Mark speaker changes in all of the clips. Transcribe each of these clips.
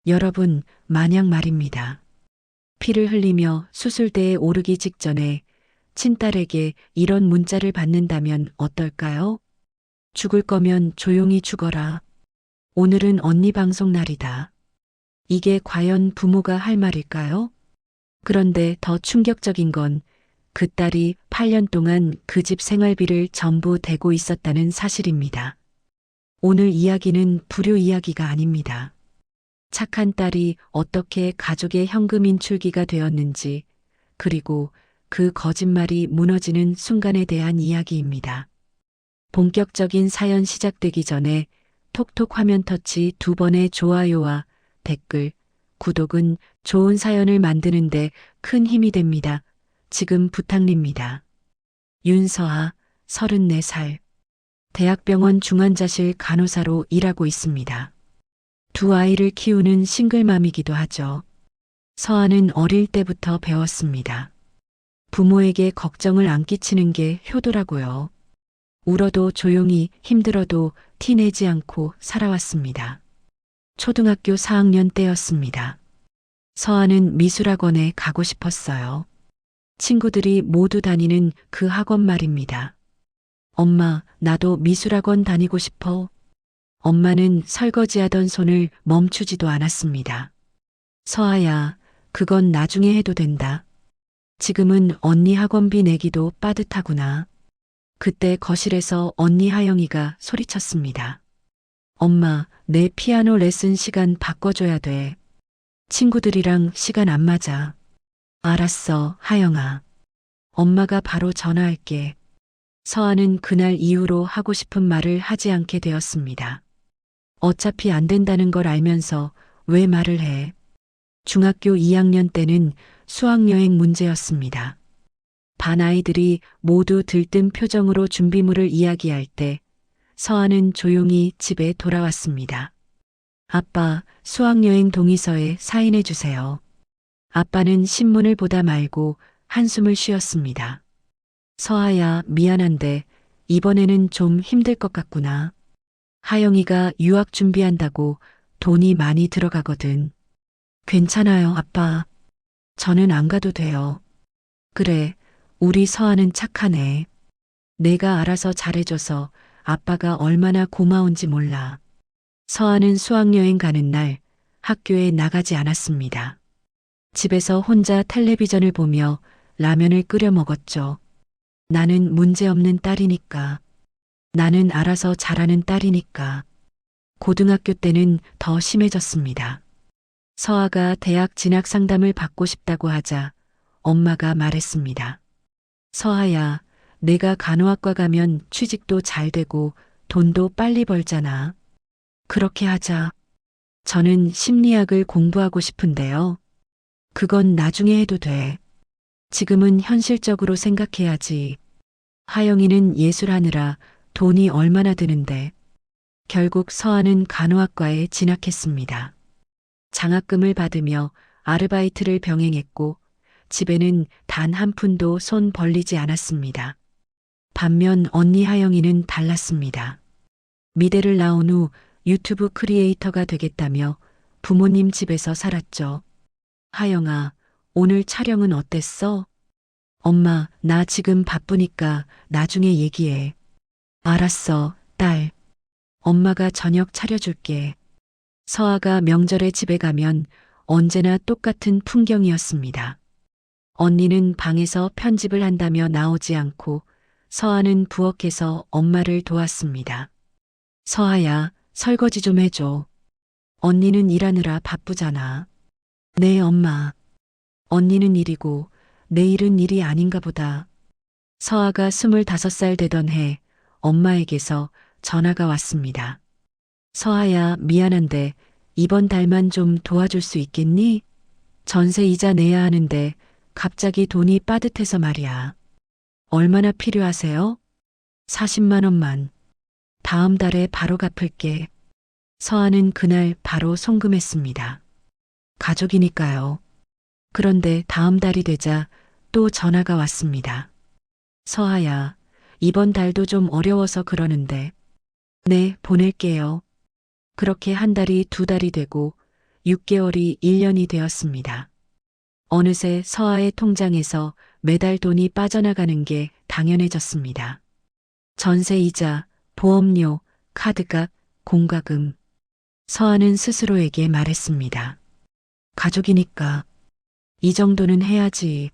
Speaker 1: 여러분, 만약 말입니다. 피를 흘리며 수술대에 오르기 직전에 친딸에게 이런 문자를 받는다면 어떨까요? 죽을 거면 조용히 죽어라. 오늘은 언니 방송 날이다. 이게 과연 부모가 할 말일까요? 그런데 더 충격적인 건 그 딸이 8년 동안 그 집 생활비를 전부 대고 있었다는 사실입니다. 오늘 이야기는 불효 이야기가 아닙니다. 착한 딸이 어떻게 가족의 현금 인출기가 되었는지, 그리고 그 거짓말이 무너지는 순간에 대한 이야기입니다. 본격적인 사연 시작되기 전에 톡톡 화면 터치 2번의 좋아요와 댓글, 구독은 좋은 사연을 만드는데 큰 힘이 됩니다. 지금 부탁립니다. 윤서아, 34살. 대학병원 중환자실 간호사로 일하고 있습니다. 두 아이를 키우는 싱글맘이기도 하죠. 서아는 어릴 때부터 배웠습니다. 부모에게 걱정을 안 끼치는 게 효도라고요. 울어도 조용히, 힘들어도 티내지 않고 살아왔습니다. 초등학교 4학년 때였습니다. 서아는 미술학원에 가고 싶었어요. 친구들이 모두 다니는 그 학원 말입니다. 엄마, 나도 미술학원 다니고 싶어. 엄마는 설거지하던 손을 멈추지도 않았습니다. 서아야, 그건 나중에 해도 된다. 지금은 언니 학원비 내기도 빠듯하구나. 그때 거실에서 언니 하영이가 소리쳤습니다. 엄마, 내 피아노 레슨 시간 바꿔줘야 돼. 친구들이랑 시간 안 맞아. 알았어, 하영아. 엄마가 바로 전화할게. 서아는 그날 이후로 하고 싶은 말을 하지 않게 되었습니다. 어차피 안 된다는 걸 알면서 왜 말을 해? 중학교 2학년 때는 수학여행 문제였습니다. 반 아이들이 모두 들뜬 표정으로 준비물을 이야기할 때 서아는 조용히 집에 돌아왔습니다. 아빠, 수학여행 동의서에 사인해 주세요. 아빠는 신문을 보다 말고 한숨을 쉬었습니다. 서아야, 미안한데 이번에는 좀 힘들 것 같구나. 하영이가 유학 준비한다고 돈이 많이 들어가거든. 괜찮아요, 아빠. 저는 안 가도 돼요. 그래, 우리 서아는 착하네. 내가 알아서 잘해줘서 아빠가 얼마나 고마운지 몰라. 서아는 수학여행 가는 날 학교에 나가지 않았습니다. 집에서 혼자 텔레비전을 보며 라면을 끓여 먹었죠. 나는 문제없는 딸이니까. 나는 알아서 잘하는 딸이니까. 고등학교 때는 더 심해졌습니다. 서아가 대학 진학 상담을 받고 싶다고 하자 엄마가 말했습니다. 서아야, 내가 간호학과 가면 취직도 잘 되고 돈도 빨리 벌잖아. 그렇게 하자. 저는 심리학을 공부하고 싶은데요. 그건 나중에 해도 돼. 지금은 현실적으로 생각해야지. 하영이는 예술하느라 돈이 얼마나 드는데. 결국 서아는 간호학과에 진학했습니다. 장학금을 받으며 아르바이트를 병행했고 집에는 단 한 푼도 손 벌리지 않았습니다. 반면 언니 하영이는 달랐습니다. 미대를 나온 후 유튜브 크리에이터가 되겠다며 부모님 집에서 살았죠. 하영아, 오늘 촬영은 어땠어? 엄마, 나 지금 바쁘니까 나중에 얘기해. 알았어, 딸. 엄마가 저녁 차려줄게. 서아가 명절에 집에 가면 언제나 똑같은 풍경이었습니다. 언니는 방에서 편집을 한다며 나오지 않고 서아는 부엌에서 엄마를 도왔습니다. 서아야, 설거지 좀 해줘. 언니는 일하느라 바쁘잖아. 네, 엄마. 언니는 일이고 내일은 일이 아닌가 보다. 서아가 25살 되던 해 엄마에게서 전화가 왔습니다. 서아야, 미안한데 이번 달만 좀 도와줄 수 있겠니? 전세 이자 내야 하는데 갑자기 돈이 빠듯해서 말이야. 얼마나 필요하세요? 40만 원만. 다음 달에 바로 갚을게. 서아는 그날 바로 송금했습니다. 가족이니까요. 그런데 다음 달이 되자 또 전화가 왔습니다. 서아야, 이번 달도 좀 어려워서 그러는데. 네, 보낼게요. 그렇게 한 달이 두 달이 되고 6개월이 1년이 되었습니다. 어느새 서아의 통장에서 매달 돈이 빠져나가는 게 당연해졌습니다. 전세이자, 보험료, 카드값, 공과금. 서아는 스스로에게 말했습니다. 가족이니까 이 정도는 해야지.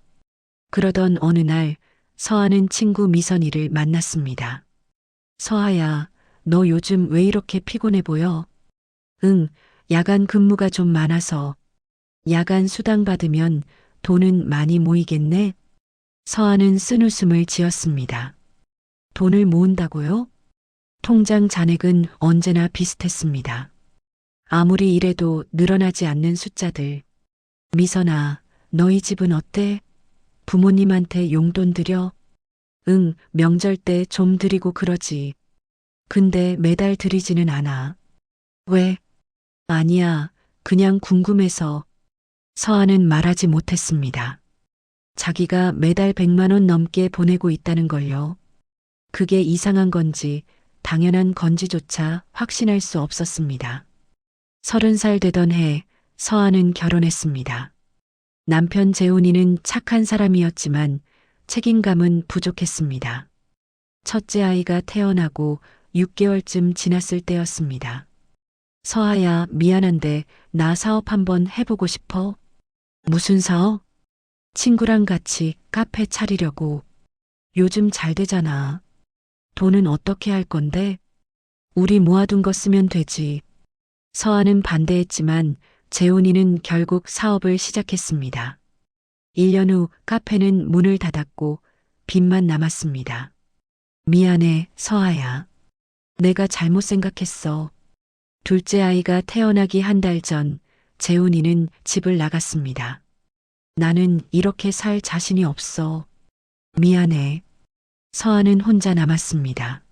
Speaker 1: 그러던 어느 날 서아는 친구 미선이를 만났습니다. 서아야, 너 요즘 왜 이렇게 피곤해 보여? 응, 야간 근무가 좀 많아서. 야간 수당 받으면 돈은 많이 모이겠네? 서아는 쓴웃음을 지었습니다. 돈을 모은다고요? 통장 잔액은 언제나 비슷했습니다. 아무리 일해도 늘어나지 않는 숫자들. 미선아, 너희 집은 어때? 부모님한테 용돈 드려? 응, 명절 때 좀 드리고 그러지. 근데 매달 드리지는 않아. 왜? 아니야, 그냥 궁금해서. 서아는 말하지 못했습니다. 자기가 매달 100만 원 넘게 보내고 있다는 걸요. 그게 이상한 건지 당연한 건지조차 확신할 수 없었습니다. 30살 되던 해 서아는 결혼했습니다. 남편 재훈이는 착한 사람이었지만 책임감은 부족했습니다. 첫째 아이가 태어나고 6개월쯤 지났을 때였습니다. 서아야, 미안한데 나 사업 한번 해보고 싶어. 무슨 사업? 친구랑 같이 카페 차리려고. 요즘 잘 되잖아. 돈은 어떻게 할 건데? 우리 모아둔 거 쓰면 되지. 서아는 반대했지만 재훈이는 결국 사업을 시작했습니다. 1년 후 카페는 문을 닫았고 빚만 남았습니다. 미안해, 서아야. 내가 잘못 생각했어. 둘째 아이가 태어나기 한 달 전 재훈이는 집을 나갔습니다. 나는 이렇게 살 자신이 없어. 미안해. 서아는 혼자 남았습니다.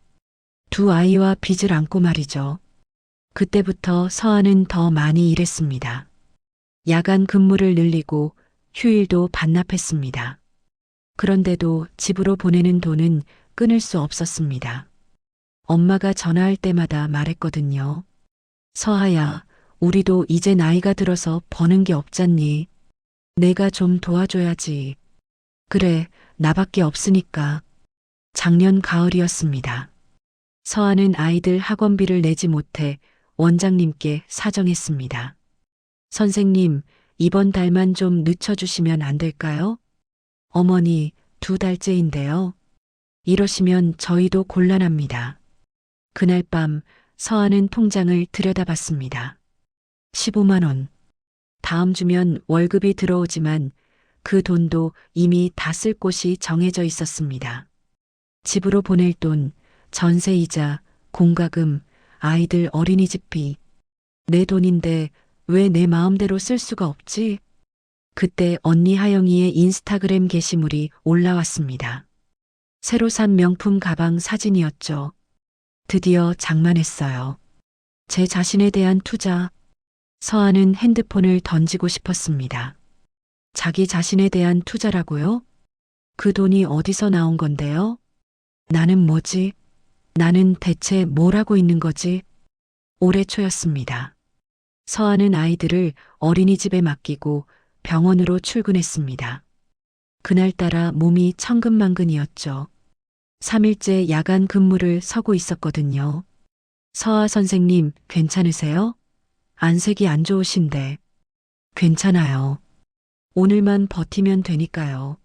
Speaker 1: 두 아이와 빚을 안고 말이죠. 그때부터 서아는 더 많이 일했습니다. 야간 근무를 늘리고 휴일도 반납했습니다. 그런데도 집으로 보내는 돈은 끊을 수 없었습니다. 엄마가 전화할 때마다 말했거든요. 서아야, 우리도 이제 나이가 들어서 버는 게 없잖니. 내가 좀 도와줘야지. 그래, 나밖에 없으니까. 작년 가을이었습니다. 서아는 아이들 학원비를 내지 못해 원장님께 사정했습니다. 선생님, 이번 달만 좀 늦춰주시면 안 될까요? 어머니, 2달째인데요. 이러시면 저희도 곤란합니다. 그날 밤 서아는 통장을 들여다봤습니다. 15만 원. 다음 주면 월급이 들어오지만 그 돈도 이미 다 쓸 곳이 정해져 있었습니다. 집으로 보낼 돈, 전세이자, 공과금, 아이들 어린이집비. 내 돈인데 왜 내 마음대로 쓸 수가 없지? 그때 언니 하영이의 인스타그램 게시물이 올라왔습니다. 새로 산 명품 가방 사진이었죠. 드디어 장만했어요. 제 자신에 대한 투자. 서아는 핸드폰을 던지고 싶었습니다. 자기 자신에 대한 투자라고요? 그 돈이 어디서 나온 건데요? 나는 뭐지? 나는 대체 뭘 하고 있는 거지? 올해 초였습니다. 서아는 아이들을 어린이집에 맡기고 병원으로 출근했습니다. 그날따라 몸이 천근만근이었죠. 3일째 야간 근무를 서고 있었거든요. 서아 선생님, 괜찮으세요? 안색이 안 좋으신데. 괜찮아요. 오늘만 버티면 되니까요.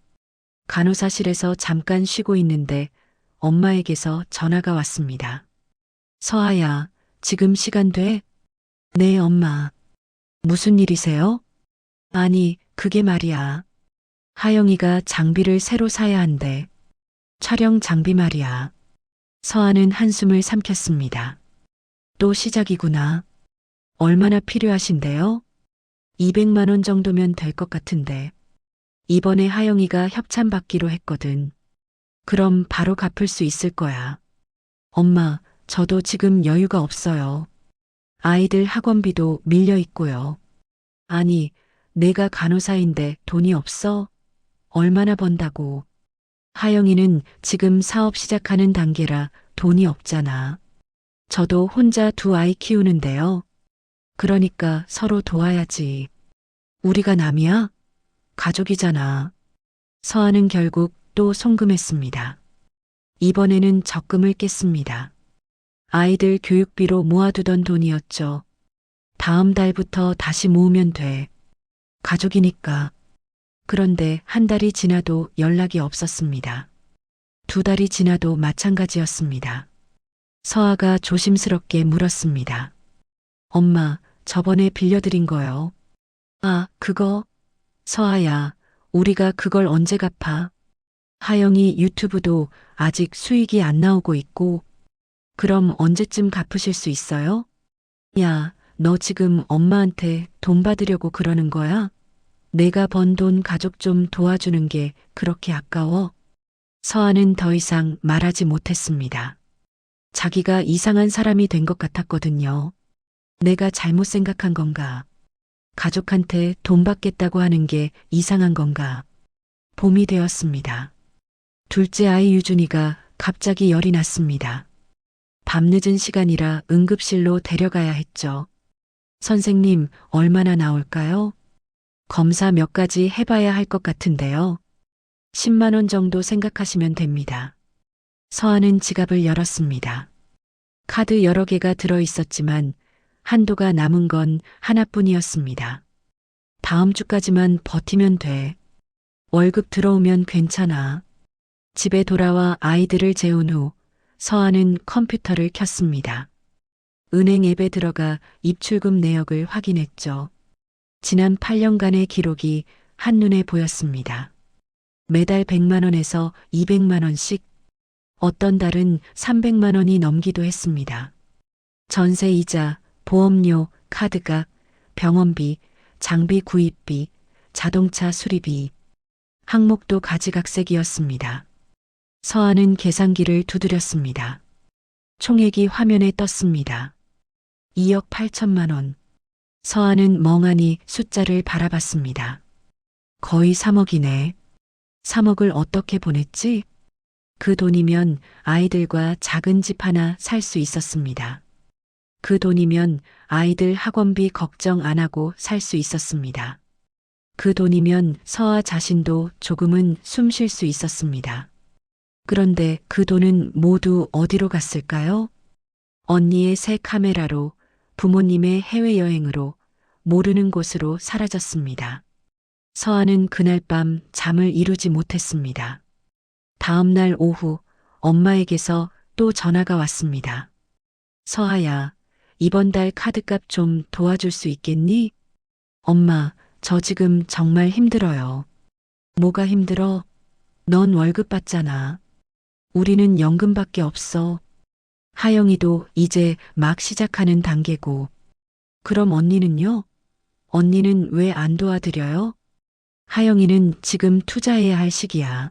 Speaker 1: 간호사실에서 잠깐 쉬고 있는데 엄마에게서 전화가 왔습니다. 서아야, 지금 시간 돼? 네, 엄마. 무슨 일이세요? 아니, 그게 말이야. 하영이가 장비를 새로 사야 한대. 촬영 장비 말이야. 서아는 한숨을 삼켰습니다. 또 시작이구나. 얼마나 필요하신데요? 200만 원 정도면 될 것 같은데. 이번에 하영이가 협찬받기로 했거든. 그럼 바로 갚을 수 있을 거야. 엄마, 저도 지금 여유가 없어요. 아이들 학원비도 밀려 있고요. 아니, 내가 간호사인데 돈이 없어? 얼마나 번다고. 하영이는 지금 사업 시작하는 단계라 돈이 없잖아. 저도 혼자 두 아이 키우는데요. 그러니까 서로 도와야지. 우리가 남이야? 가족이잖아. 서아는 결국 또 송금했습니다. 이번에는 적금을 깼습니다. 아이들 교육비로 모아두던 돈이었죠. 다음 달부터 다시 모으면 돼. 가족이니까. 그런데 한 달이 지나도 연락이 없었습니다. 두 달이 지나도 마찬가지였습니다. 서아가 조심스럽게 물었습니다. 엄마, 저번에 빌려드린 거요. 아, 그거? 서아야, 우리가 그걸 언제 갚아? 하영이 유튜브도 아직 수익이 안 나오고 있고, 그럼 언제쯤 갚으실 수 있어요? 야, 너 지금 엄마한테 돈 받으려고 그러는 거야? 내가 번 돈 가족 좀 도와주는 게 그렇게 아까워? 서아는 더 이상 말하지 못했습니다. 자기가 이상한 사람이 된 것 같았거든요. 내가 잘못 생각한 건가? 가족한테 돈 받겠다고 하는 게 이상한 건가? 봄이 되었습니다. 둘째 아이 유준이가 갑자기 열이 났습니다. 밤늦은 시간이라 응급실로 데려가야 했죠. 선생님, 얼마나 나올까요? 검사 몇 가지 해봐야 할 것 같은데요. 10만 원 정도 생각하시면 됩니다. 서아는 지갑을 열었습니다. 카드 여러 개가 들어 있었지만 한도가 남은 건 하나뿐이었습니다. 다음 주까지만 버티면 돼. 월급 들어오면 괜찮아. 집에 돌아와 아이들을 재운 후 서아는 컴퓨터를 켰습니다. 은행 앱에 들어가 입출금 내역을 확인했죠. 지난 8년간의 기록이 한눈에 보였습니다. 매달 100만 원에서 200만 원씩, 어떤 달은 300만 원이 넘기도 했습니다. 전세이자, 보험료, 카드값, 병원비, 장비 구입비, 자동차 수리비, 항목도 가지각색이었습니다. 서아는 계산기를 두드렸습니다. 총액이 화면에 떴습니다. 2억 8천만 원. 서아는 멍하니 숫자를 바라봤습니다. 거의 3억이네. 3억을 어떻게 보냈지? 그 돈이면 아이들과 작은 집 하나 살 수 있었습니다. 그 돈이면 아이들 학원비 걱정 안 하고 살 수 있었습니다. 그 돈이면 서아 자신도 조금은 숨 쉴 수 있었습니다. 그런데 그 돈은 모두 어디로 갔을까요? 언니의 새 카메라로, 부모님의 해외여행으로, 모르는 곳으로 사라졌습니다. 서아는 그날 밤 잠을 이루지 못했습니다. 다음 날 오후 엄마에게서 또 전화가 왔습니다. 서아야, 이번 달 카드값 좀 도와줄 수 있겠니? 엄마, 저 지금 정말 힘들어요. 뭐가 힘들어? 넌 월급 받잖아. 우리는 연금밖에 없어. 하영이도 이제 막 시작하는 단계고. 그럼 언니는요? 언니는 왜 안 도와드려요? 하영이는 지금 투자해야 할 시기야.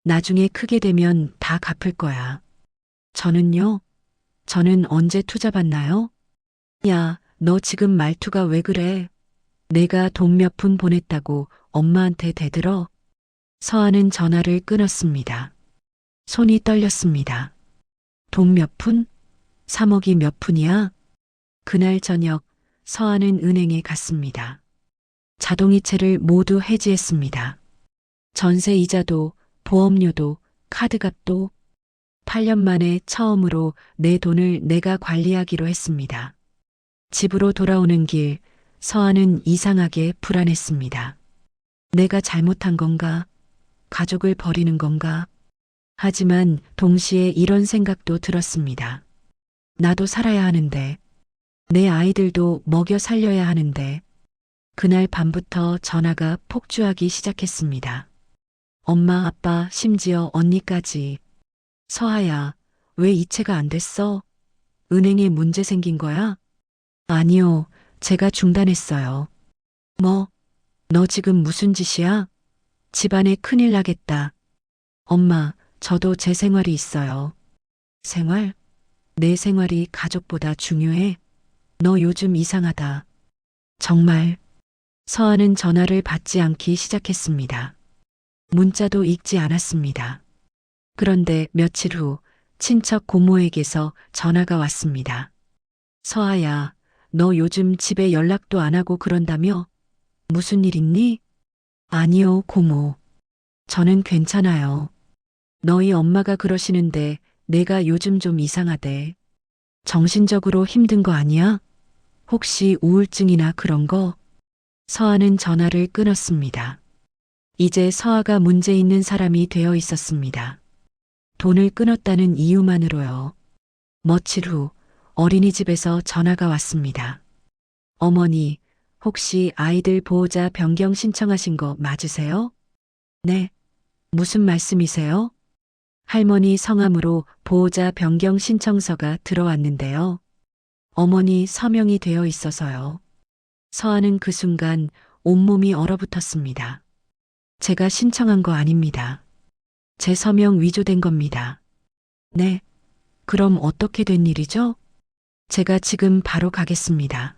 Speaker 1: 나중에 크게 되면 다 갚을 거야. 저는요? 저는 언제 투자 받나요? 야, 너 지금 말투가 왜 그래? 내가 돈 몇 푼 보냈다고 엄마한테 대들어? 서아는 전화를 끊었습니다. 손이 떨렸습니다. 돈 몇 푼? 3억이 몇 푼이야? 그날 저녁 서아는 은행에 갔습니다. 자동이체를 모두 해지했습니다. 전세 이자도, 보험료도, 카드값도 8년 만에 처음으로 내 돈을 내가 관리하기로 했습니다. 집으로 돌아오는 길, 서아는 이상하게 불안했습니다. 내가 잘못한 건가? 가족을 버리는 건가? 하지만 동시에 이런 생각도 들었습니다. 나도 살아야 하는데, 내 아이들도 먹여 살려야 하는데, 그날 밤부터 전화가 폭주하기 시작했습니다. 엄마, 아빠, 심지어 언니까지. 서아야, 왜 이체가 안 됐어? 은행에 문제 생긴 거야? 아니요, 제가 중단했어요. 뭐, 너 지금 무슨 짓이야? 집안에 큰일 나겠다. 엄마, 저도 제 생활이 있어요. 생활? 내 생활이 가족보다 중요해? 너 요즘 이상하다. 정말. 서아는 전화를 받지 않기 시작했습니다. 문자도 읽지 않았습니다. 그런데 며칠 후 친척 고모에게서 전화가 왔습니다. 서아야, 너 요즘 집에 연락도 안 하고 그런다며? 무슨 일 있니? 아니요, 고모. 저는 괜찮아요. 너희 엄마가 그러시는데 내가 요즘 좀 이상하대. 정신적으로 힘든 거 아니야? 혹시 우울증이나 그런 거? 서아는 전화를 끊었습니다. 이제 서아가 문제 있는 사람이 되어 있었습니다. 돈을 끊었다는 이유만으로요. 며칠 후 어린이집에서 전화가 왔습니다. 어머니, 혹시 아이들 보호자 변경 신청하신 거 맞으세요? 네. 무슨 말씀이세요? 할머니 성함으로 보호자 변경 신청서가 들어왔는데요. 어머니 서명이 되어 있어서요. 서아는 그 순간 온몸이 얼어붙었습니다. 제가 신청한 거 아닙니다. 제 서명 위조된 겁니다. 네. 그럼 어떻게 된 일이죠? 제가 지금 바로 가겠습니다.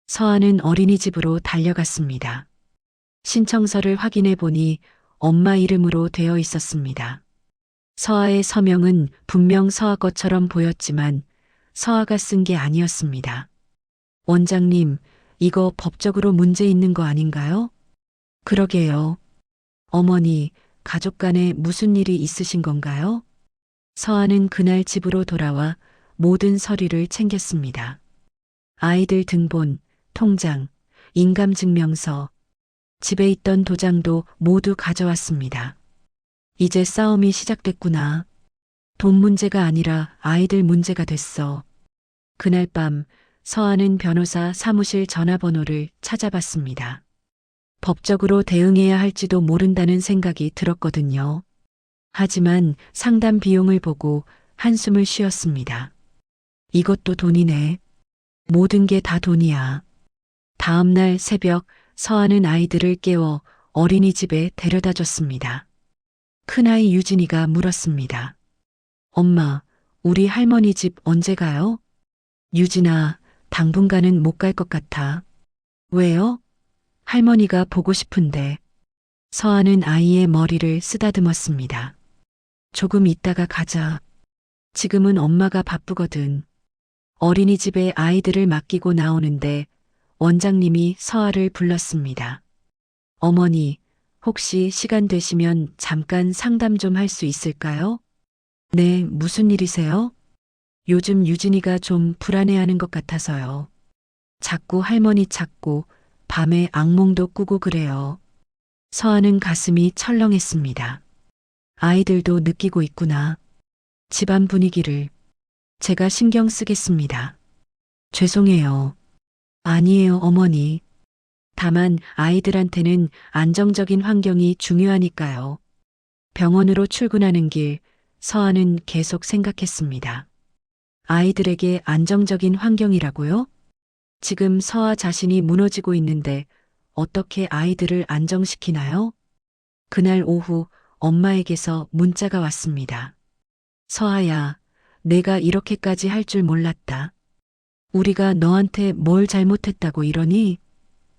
Speaker 1: 서아는 어린이집으로 달려갔습니다. 신청서를 확인해 보니 엄마 이름으로 되어 있었습니다. 서아의 서명은 분명 서아 것처럼 보였지만 서아가 쓴 게 아니었습니다. 원장님, 이거 법적으로 문제 있는 거 아닌가요? 그러게요. 어머니, 가족 간에 무슨 일이 있으신 건가요? 서아는 그날 집으로 돌아와 모든 서류를 챙겼습니다. 아이들 등본, 통장, 인감증명서, 집에 있던 도장도 모두 가져왔습니다. 이제 싸움이 시작됐구나. 돈 문제가 아니라 아이들 문제가 됐어. 그날 밤 서아는 변호사 사무실 전화번호를 찾아봤습니다. 법적으로 대응해야 할지도 모른다는 생각이 들었거든요. 하지만 상담 비용을 보고 한숨을 쉬었습니다. 이것도 돈이네. 모든 게 다 돈이야. 다음 날 새벽 서아는 아이들을 깨워 어린이집에 데려다 줬습니다. 큰아이 유진이가 물었습니다. 엄마, 우리 할머니 집 언제 가요? 유진아, 당분간은 못 갈 것 같아. 왜요? 할머니가 보고 싶은데. 서아는 아이의 머리를 쓰다듬었습니다. 조금 있다가 가자. 지금은 엄마가 바쁘거든. 어린이집에 아이들을 맡기고 나오는데 원장님이 서아를 불렀습니다. 어머니, 혹시 시간 되시면 잠깐 상담 좀 할 수 있을까요? 네, 무슨 일이세요? 요즘 유진이가 좀 불안해하는 것 같아서요. 자꾸 할머니 찾고 밤에 악몽도 꾸고 그래요. 서아는 가슴이 철렁했습니다. 아이들도 느끼고 있구나. 집안 분위기를. 제가 신경 쓰겠습니다. 죄송해요. 아니에요, 어머니. 다만 아이들한테는 안정적인 환경이 중요하니까요. 병원으로 출근하는 길, 서아는 계속 생각했습니다. 아이들에게 안정적인 환경이라고요? 지금 서아 자신이 무너지고 있는데 어떻게 아이들을 안정시키나요? 그날 오후 엄마에게서 문자가 왔습니다. 서아야, 내가 이렇게까지 할 줄 몰랐다. 우리가 너한테 뭘 잘못했다고 이러니?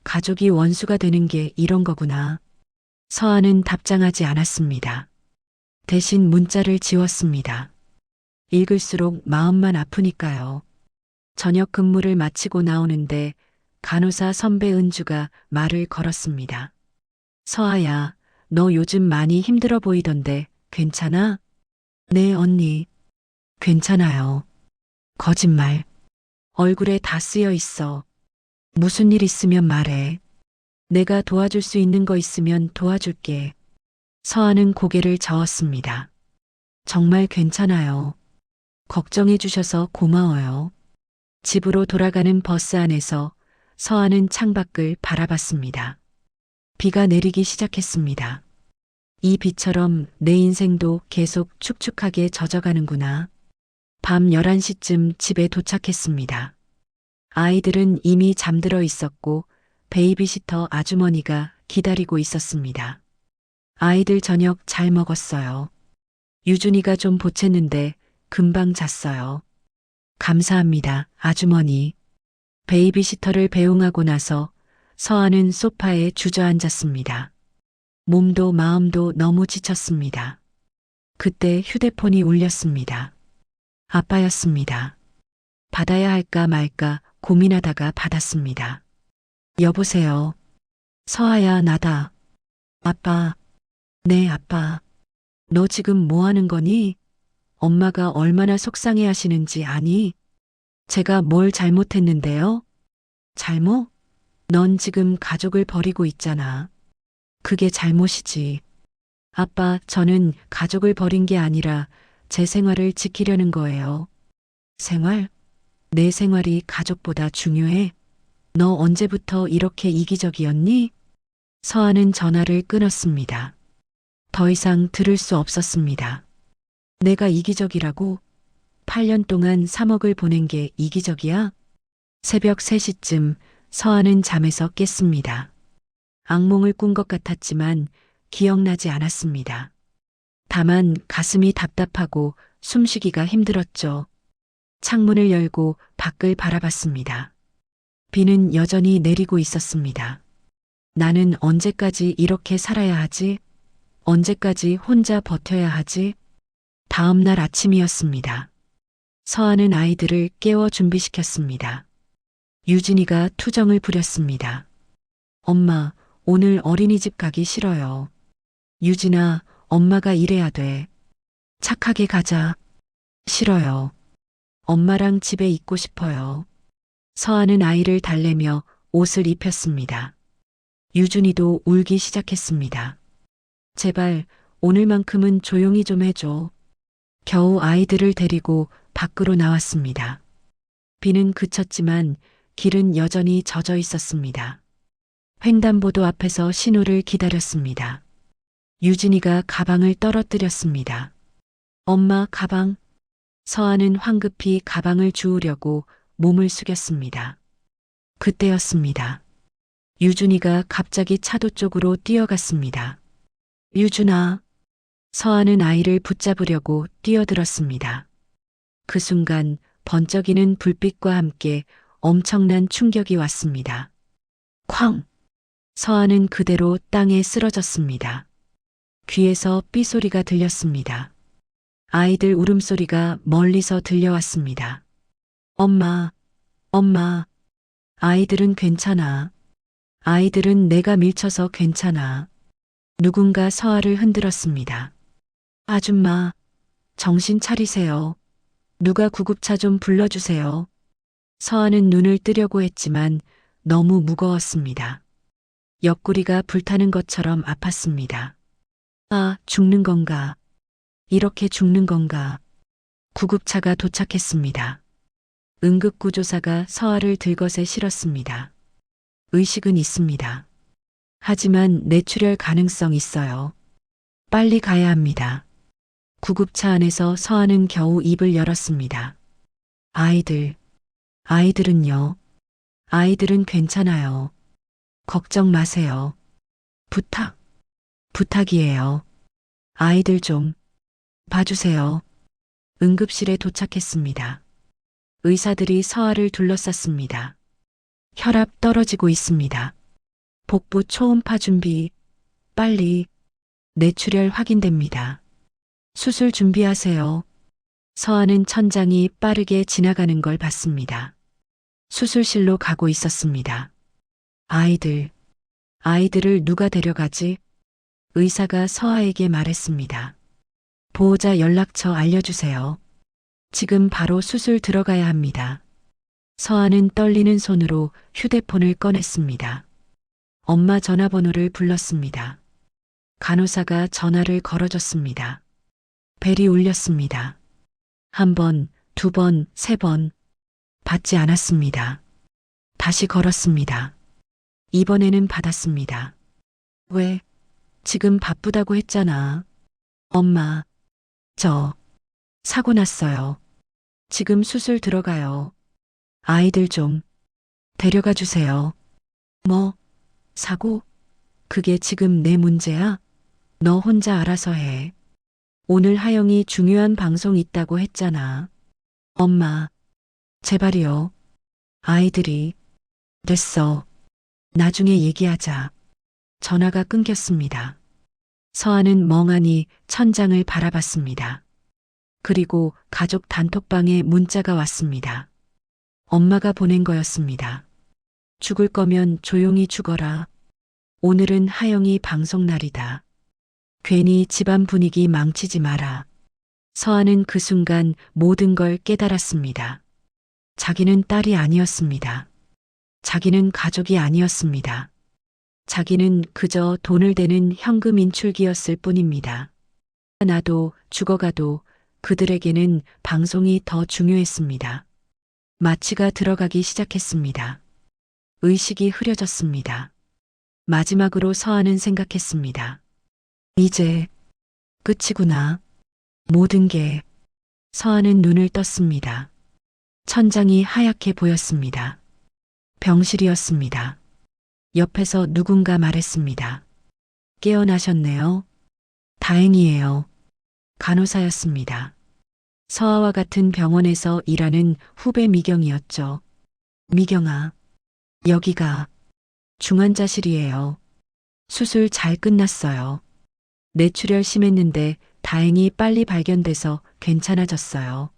Speaker 1: 가족이 원수가 되는 게 이런 거구나. 서아는 답장하지 않았습니다. 대신 문자를 지웠습니다. 읽을수록 마음만 아프니까요. 저녁 근무를 마치고 나오는데 간호사 선배 은주가 말을 걸었습니다. 서아야, 너 요즘 많이 힘들어 보이던데 괜찮아? 네, 언니. 괜찮아요. 거짓말. 얼굴에 다 쓰여 있어. 무슨 일 있으면 말해. 내가 도와줄 수 있는 거 있으면 도와줄게. 서아는 고개를 저었습니다. 정말 괜찮아요. 걱정해 주셔서 고마워요. 집으로 돌아가는 버스 안에서 서아는 창밖을 바라봤습니다. 비가 내리기 시작했습니다. 이 비처럼 내 인생도 계속 축축하게 젖어가는구나. 밤 11시쯤 집에 도착했습니다. 아이들은 이미 잠들어 있었고 베이비시터 아주머니가 기다리고 있었습니다. 아이들 저녁 잘 먹었어요. 유준이가 좀 보챘는데 금방 잤어요. 감사합니다, 아주머니. 베이비시터를 배웅하고 나서 서아는 소파에 주저앉았습니다. 몸도 마음도 너무 지쳤습니다. 그때 휴대폰이 울렸습니다. 아빠였습니다. 받아야 할까 말까 고민하다가 받았습니다. 여보세요. 서아야, 나다. 아빠. 네, 아빠. 너 지금 뭐 하는 거니? 엄마가 얼마나 속상해 하시는지 아니? 제가 뭘 잘못했는데요? 잘못? 넌 지금 가족을 버리고 있잖아. 그게 잘못이지. 아빠, 저는 가족을 버린 게 아니라 제 생활을 지키려는 거예요. 생활? 내 생활이 가족보다 중요해? 너 언제부터 이렇게 이기적이었니? 서아는 전화를 끊었습니다. 더 이상 들을 수 없었습니다. 내가 이기적이라고? 8년 동안 3억을 보낸 게 이기적이야? 새벽 3시쯤 서아는 잠에서 깼습니다. 악몽을 꾼 것 같았지만 기억나지 않았습니다. 다만 가슴이 답답하고 숨쉬기가 힘들었죠. 창문을 열고 밖을 바라봤습니다. 비는 여전히 내리고 있었습니다. 나는 언제까지 이렇게 살아야 하지? 언제까지 혼자 버텨야 하지? 다음 날 아침이었습니다. 서아는 아이들을 깨워 준비시켰습니다. 유진이가 투정을 부렸습니다. 엄마, 오늘 어린이집 가기 싫어요. 유진아, 엄마가 일해야 돼. 착하게 가자. 싫어요. 엄마랑 집에 있고 싶어요. 서아는 아이를 달래며 옷을 입혔습니다. 유준이도 울기 시작했습니다. 제발 오늘만큼은 조용히 좀 해줘. 겨우 아이들을 데리고 밖으로 나왔습니다. 비는 그쳤지만 길은 여전히 젖어 있었습니다. 횡단보도 앞에서 신호를 기다렸습니다. 유진이가 가방을 떨어뜨렸습니다. 엄마, 가방. 서아는 황급히 가방을 주우려고 몸을 숙였습니다. 그때였습니다. 유준이가 갑자기 차도 쪽으로 뛰어갔습니다. 유준아. 서아는 아이를 붙잡으려고 뛰어들었습니다. 그 순간 번쩍이는 불빛과 함께 엄청난 충격이 왔습니다. 쾅! 서아는 그대로 땅에 쓰러졌습니다. 귀에서 삐소리가 들렸습니다. 아이들 울음소리가 멀리서 들려왔습니다. 엄마, 엄마. 아이들은 괜찮아. 아이들은 내가 밀쳐서 괜찮아. 누군가 서아를 흔들었습니다. 아줌마, 정신 차리세요. 누가 구급차 좀 불러주세요. 서아는 눈을 뜨려고 했지만 너무 무거웠습니다. 옆구리가 불타는 것처럼 아팠습니다. 아, 죽는 건가? 이렇게 죽는 건가? 구급차가 도착했습니다. 응급구조사가 서아를 들것에 실었습니다. 의식은 있습니다. 하지만 뇌출혈 가능성 있어요. 빨리 가야 합니다. 구급차 안에서 서아는 겨우 입을 열었습니다. 아이들은요? 아이들은 괜찮아요. 걱정 마세요. 부탁이에요. 아이들 좀 봐주세요. 응급실에 도착했습니다. 의사들이 서아를 둘러쌌습니다. 혈압 떨어지고 있습니다. 복부 초음파 준비, 빨리. 뇌출혈 확인됩니다. 수술 준비하세요. 서아는 천장이 빠르게 지나가는 걸 봤습니다. 수술실로 가고 있었습니다. 아이들을 누가 데려가지? 의사가 서아에게 말했습니다. 보호자 연락처 알려주세요. 지금 바로 수술 들어가야 합니다. 서아는 떨리는 손으로 휴대폰을 꺼냈습니다. 엄마 전화번호를 불렀습니다. 간호사가 전화를 걸어줬습니다. 벨이 울렸습니다. 1번, 2번, 3번. 받지 않았습니다. 다시 걸었습니다. 이번에는 받았습니다. 왜? 지금 바쁘다고 했잖아. 엄마, 저 사고 났어요. 지금 수술 들어가요. 아이들 좀 데려가 주세요. 뭐? 사고? 그게 지금 내 문제야? 너 혼자 알아서 해. 오늘 하영이 중요한 방송 있다고 했잖아. 엄마, 제발이요. 아이들이. 됐어. 나중에 얘기하자. 전화가 끊겼습니다. 서아는 멍하니 천장을 바라봤습니다. 그리고 가족 단톡방에 문자가 왔습니다. 엄마가 보낸 거였습니다. 죽을 거면 조용히 죽어라. 오늘은 하영이 방송 날이다. 괜히 집안 분위기 망치지 마라. 서아는 그 순간 모든 걸 깨달았습니다. 자기는 딸이 아니었습니다. 자기는 가족이 아니었습니다. 자기는 그저 돈을 대는 현금 인출기였을 뿐입니다. 나도 죽어가도 그들에게는 방송이 더 중요했습니다. 마취가 들어가기 시작했습니다. 의식이 흐려졌습니다. 마지막으로 서아는 생각했습니다. 이제 끝이구나. 모든 게. 서아는 눈을 떴습니다. 천장이 하얗게 보였습니다. 병실이었습니다. 옆에서 누군가 말했습니다. 깨어나셨네요. 다행이에요. 간호사였습니다. 서아와 같은 병원에서 일하는 후배 미경이었죠. 미경아, 여기가 중환자실이에요. 수술 잘 끝났어요. 뇌출혈 심했는데 다행히 빨리 발견돼서 괜찮아졌어요.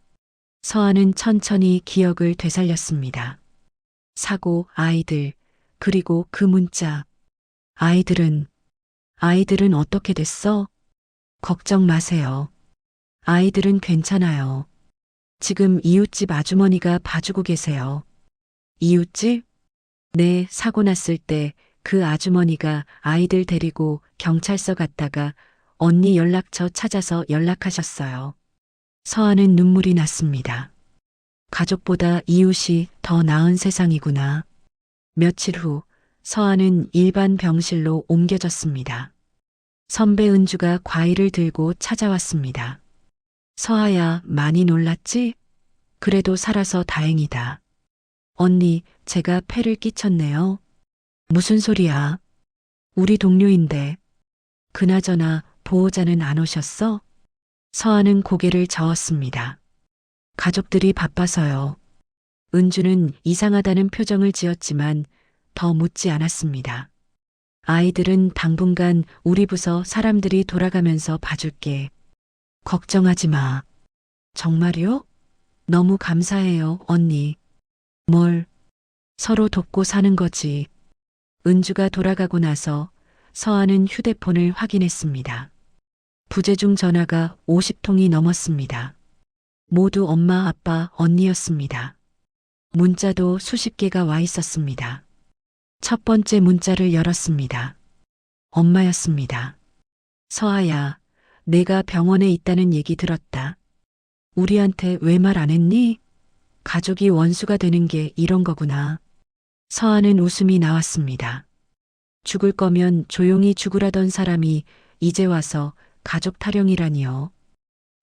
Speaker 1: 서아는 천천히 기억을 되살렸습니다. 사고, 아이들, 그리고 그 문자. 아이들은 어떻게 됐어? 걱정 마세요. 아이들은 괜찮아요. 지금 이웃집 아주머니가 봐주고 계세요. 이웃집? 네, 사고 났을 때 그 아주머니가 아이들 데리고 경찰서 갔다가 언니 연락처 찾아서 연락하셨어요. 서아는 눈물이 났습니다. 가족보다 이웃이 더 나은 세상이구나. 며칠 후 서아는 일반 병실로 옮겨졌습니다. 선배 은주가 과일을 들고 찾아왔습니다. 서아야, 많이 놀랐지? 그래도 살아서 다행이다. 언니, 제가 폐를 끼쳤네요. 무슨 소리야? 우리 동료인데. 그나저나 보호자는 안 오셨어? 서아는 고개를 저었습니다. 가족들이 바빠서요. 은주는 이상하다는 표정을 지었지만 더 묻지 않았습니다. 아이들은 당분간 우리 부서 사람들이 돌아가면서 봐줄게. 걱정하지 마. 정말요? 너무 감사해요, 언니. 뭘? 서로 돕고 사는 거지. 은주가 돌아가고 나서 서아는 휴대폰을 확인했습니다. 부재중 전화가 50통이 넘었습니다. 모두 엄마, 아빠, 언니였습니다. 문자도 수십 개가 와 있었습니다. 첫 번째 문자를 열었습니다. 엄마였습니다. 서아야, 내가 병원에 있다는 얘기 들었다. 우리한테 왜 말 안 했니? 가족이 원수가 되는 게 이런 거구나. 서아는 웃음이 나왔습니다. 죽을 거면 조용히 죽으라던 사람이 이제 와서 가족 타령이라니요.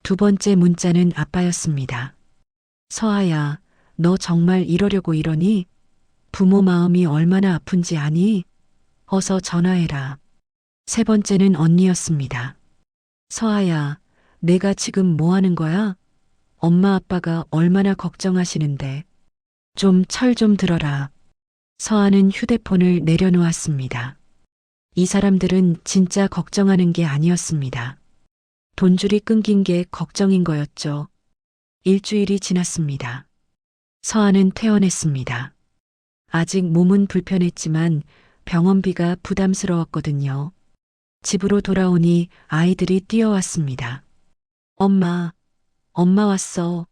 Speaker 1: 두 번째 문자는 아빠였습니다. 서아야, 너 정말 이러려고 이러니? 부모 마음이 얼마나 아픈지 아니? 어서 전화해라. 세 번째는 언니였습니다. 서아야, 내가 지금 뭐 하는 거야? 엄마 아빠가 얼마나 걱정하시는데. 좀 철 좀 들어라. 서아는 휴대폰을 내려놓았습니다. 이 사람들은 진짜 걱정하는 게 아니었습니다. 돈줄이 끊긴 게 걱정인 거였죠. 일주일이 지났습니다. 서아는 퇴원했습니다. 아직 몸은 불편했지만 병원비가 부담스러웠거든요. 집으로 돌아오니 아이들이 뛰어왔습니다. 엄마 왔어.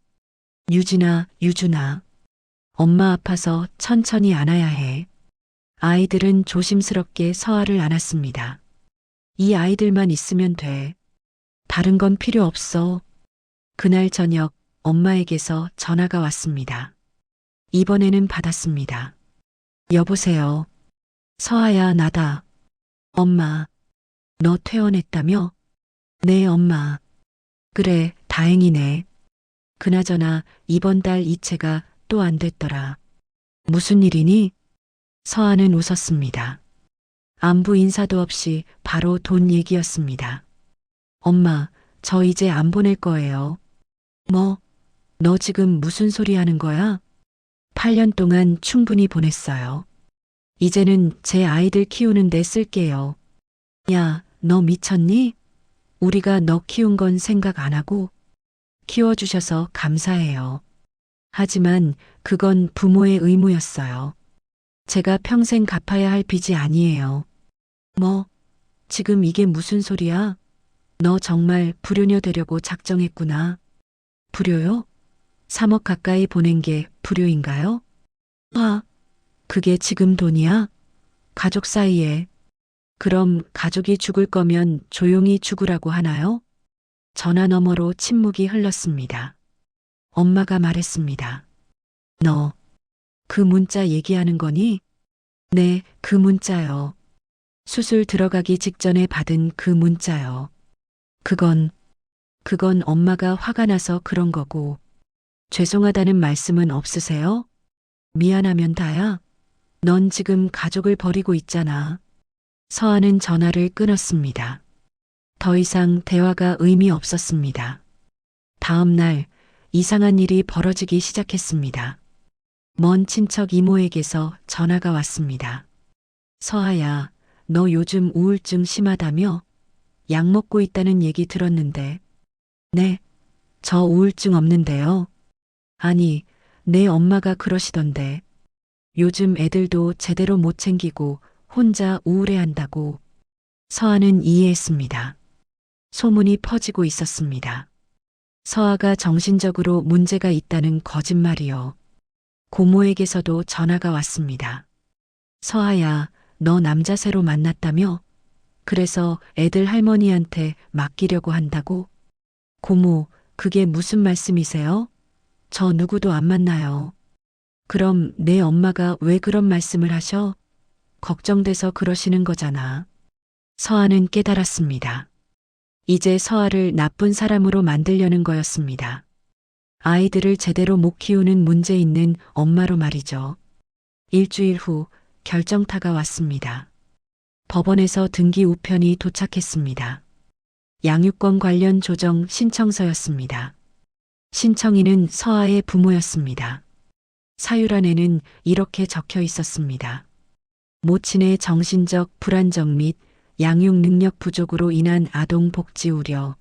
Speaker 1: 유진아, 유준아. 엄마 아파서 천천히 안아야 해. 아이들은 조심스럽게 서아를 안았습니다. 이 아이들만 있으면 돼. 다른 건 필요 없어. 그날 저녁 엄마에게서 전화가 왔습니다. 이번에는 받았습니다. 여보세요. 서아야, 나다. 엄마, 너 퇴원했다며? 네, 엄마. 그래, 다행이네. 그나저나 이번 달 이체가 또 안 됐더라. 무슨 일이니? 서아는 웃었습니다. 안부 인사도 없이 바로 돈 얘기였습니다. 엄마, 저 이제 안 보낼 거예요. 뭐? 너 지금 무슨 소리 하는 거야? 8년 동안 충분히 보냈어요. 이제는 제 아이들 키우는데 쓸게요. 야, 너 미쳤니? 우리가 너 키운 건 생각 안 하고? 키워주셔서 감사해요. 하지만 그건 부모의 의무였어요. 제가 평생 갚아야 할 빚이 아니에요. 뭐, 지금 이게 무슨 소리야? 너 정말 불효녀 되려고 작정했구나. 불효요? 3억 가까이 보낸 게 불효인가요? 아, 그게 지금 돈이야? 가족 사이에. 그럼 가족이 죽을 거면 조용히 죽으라고 하나요? 전화 너머로 침묵이 흘렀습니다. 엄마가 말했습니다. 너, 그 문자 얘기하는 거니? 네, 그 문자요. 수술 들어가기 직전에 받은 그 문자요. 그건 엄마가 화가 나서 그런 거고, 죄송하다는 말씀은 없으세요? 미안하면 다야. 넌 지금 가족을 버리고 있잖아. 서아는 전화를 끊었습니다. 더 이상 대화가 의미 없었습니다. 다음 날 이상한 일이 벌어지기 시작했습니다. 먼 친척 이모에게서 전화가 왔습니다. 서아야, 너 요즘 우울증 심하다며? 약 먹고 있다는 얘기 들었는데. 네, 저 우울증 없는데요. 아니, 내 엄마가 그러시던데. 요즘 애들도 제대로 못 챙기고 혼자 우울해한다고. 서아는 이해했습니다. 소문이 퍼지고 있었습니다. 서아가 정신적으로 문제가 있다는 거짓말이요. 고모에게서도 전화가 왔습니다. 서아야, 너 남자 새로 만났다며? 그래서 애들 할머니한테 맡기려고 한다고? 고모, 그게 무슨 말씀이세요? 저 누구도 안 만나요. 그럼 내 엄마가 왜 그런 말씀을 하셔? 걱정돼서 그러시는 거잖아. 서아는 깨달았습니다. 이제 서아를 나쁜 사람으로 만들려는 거였습니다. 아이들을 제대로 못 키우는 문제 있는 엄마로 말이죠. 일주일 후 결정타가 왔습니다. 법원에서 등기 우편이 도착했습니다. 양육권 관련 조정 신청서였습니다. 신청인은 서아의 부모였습니다. 사유란에는 이렇게 적혀 있었습니다. 모친의 정신적 불안정 및 양육 능력 부족으로 인한 아동 복지 우려.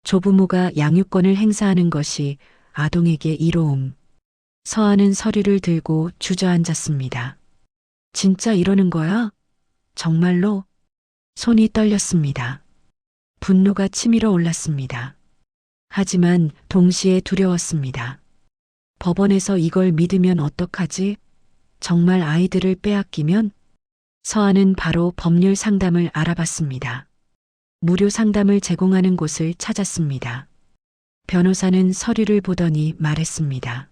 Speaker 1: 조부모가 양육권을 행사하는 것이 아동에게 이로움. 서아는 서류를 들고 주저앉았습니다. 진짜 이러는 거야? 정말로? 손이 떨렸습니다. 분노가 치밀어 올랐습니다. 하지만 동시에 두려웠습니다. 법원에서 이걸 믿으면 어떡하지? 정말 아이들을 빼앗기면? 서아는 바로 법률 상담을 알아봤습니다. 무료 상담을 제공하는 곳을 찾았습니다. 변호사는 서류를 보더니 말했습니다.